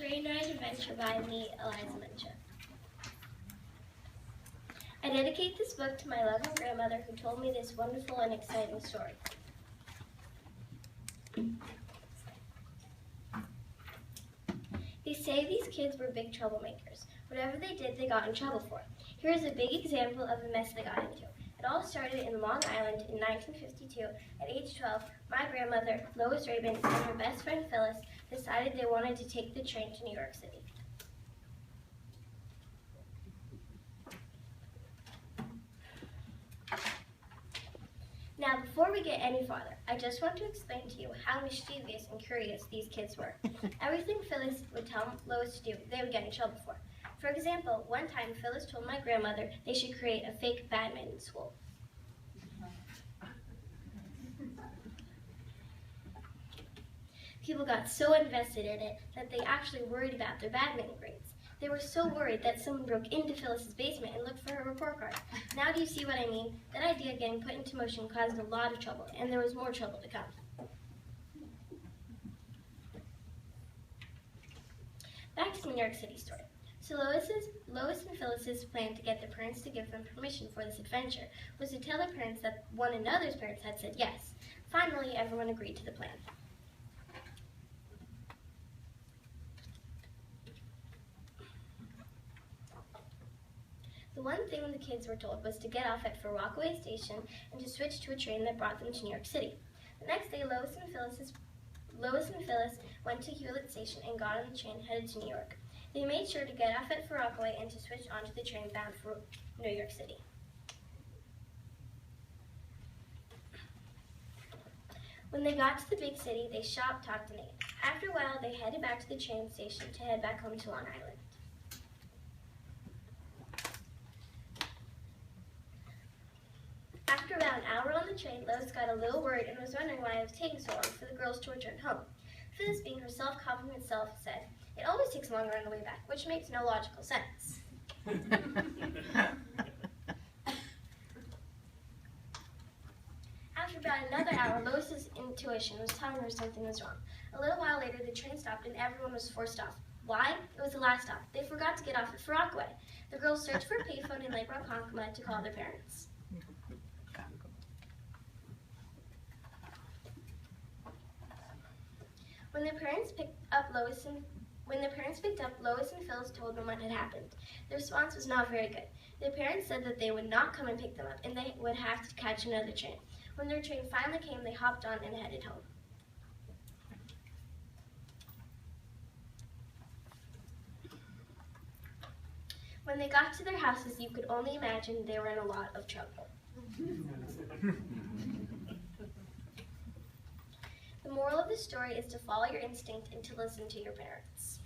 Train Ride Adventure by me, Eliza. I dedicate this book to my loving grandmother who told me this wonderful and exciting story. They say these kids were big troublemakers. Whatever they did, they got in trouble for it. Here is a big example of the mess they got into. It all started in Long Island in 1952. At age 12, my grandmother, Lois and her best friend Phyllis decided they wanted to take the train to New York City. Now, before we get any farther, I just want to explain to you how mischievous and curious these kids were. Everything Phyllis would tell Lois to do, they would get in trouble for. For example, one time Phyllis told my grandmother they should create a fake badminton school. People got so invested in it that they actually worried about their badminton grades. They were so worried that someone broke into Phyllis's basement and looked for her report card. Now do you see what I mean? That idea getting put into motion caused a lot of trouble, and there was more trouble to come. Back to the New York City story. So Lois and Phyllis's plan to get their parents to give them permission for this adventure was to tell their parents that one another's parents had said yes. Finally, everyone agreed to the plan. The one thing the kids were told was to get off at Rockaway Station and to switch to a train that brought them to New York City. The next day, Lois and Phyllis went to Hewlett Station and got on the train headed to New York. They made sure to get off at Rockaway and to switch onto the train bound for New York City. When they got to the big city, they shopped, talked, and ate. After a while, they headed back to the train station to head back home to Long Island. After about an hour on the train, Lois got a little worried and was wondering why it was taking so long for the girls to return home. Phyllis, being her self-confident self, said, "It always takes longer on the way back, which makes no logical sense." After about another hour, Lois's intuition was telling her something was wrong. A little while later, the train stopped and everyone was forced off. Why? It was the last stop. They forgot to get off at Rockaway. The girls searched for a payphone in Lake Ronkonkoma to call their parents. When the parents picked up Lois and Phyllis told them what had happened. The response was not very good. Their parents said that they would not come and pick them up and they would have to catch another train. When their train finally came, they hopped on and headed home. When they got to their houses, you could only imagine they were in a lot of trouble. The moral of the story is to follow your instinct and to listen to your parents.